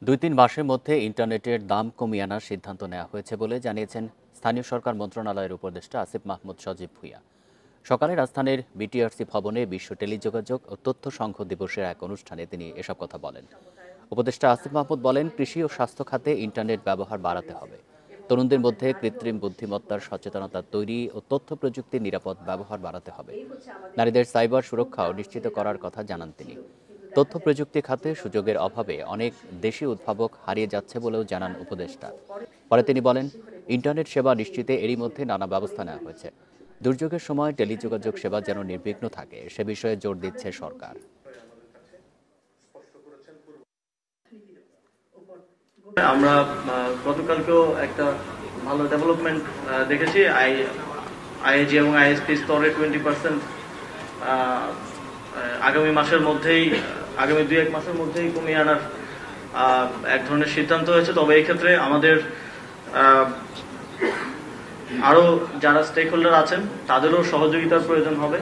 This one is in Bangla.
২-৩ মাসের মধ্যে ইন্টারনেটের দাম কমিয়ে আনার সিদ্ধান্ত নেওয়া হয়েছে বলে জানিয়েছেন স্থানীয় সরকার মন্ত্রণালয়ের উপদেষ্টা আসিফ মাহমুদ সজীব ভুঁইয়া। সকালে রাজধানীর বিটিআরসি ভবনে বিশ্ব টেলিযোগাযোগ ও তথ্য সংঘ দিবসের এক অনুষ্ঠানে তিনি এসব কথা বলেন। উপদেষ্টা আসিফ মাহমুদ বলেন, কৃষি ও স্বাস্থ্য খাতে ইন্টারনেট ব্যবহার বাড়াতে হবে। তরুণদের মধ্যে কৃত্রিম বুদ্ধিমত্তার সচেতনতা তৈরি ও তথ্য প্রযুক্তির নিরাপদ ব্যবহার বাড়াতে হবে। নারীদের সাইবার সুরক্ষাও নিশ্চিত করার কথা জানান তিনি। তথ্য প্রযুক্তি খাতে সুযোগের অভাবে অনেক দেশি উদ্ভাবক হারিয়ে যাচ্ছে বলেও জানান উপদেষ্টা। পরে তিনি বলেন, ইন্টারনেট সেবা নিশ্চিতে এরই মধ্যে নানা ব্যবস্থা নেওয়া হয়েছে। দুর্যোগের সময় টেলিযোগাযোগ সেবা যেন নির্বিঘ্ন থাকে সে বিষয়ে জোর দিচ্ছে সরকার। আমরা গতকালকেও একটা ভালো ডেভেলপমেন্ট দেখেছি। আইএজি এবং আইএসপি স্তরে 20% আগামী মাসের মধ্যেই, আগামী 2-1 মাসের মধ্যেই কমিয়ে আনার এক ধরনের সিদ্ধান্ত হয়েছে। তবে এই ক্ষেত্রে আমাদের আরো যারা স্টেক হোল্ডার আছেন তাদেরও সহযোগিতার প্রয়োজন হবে।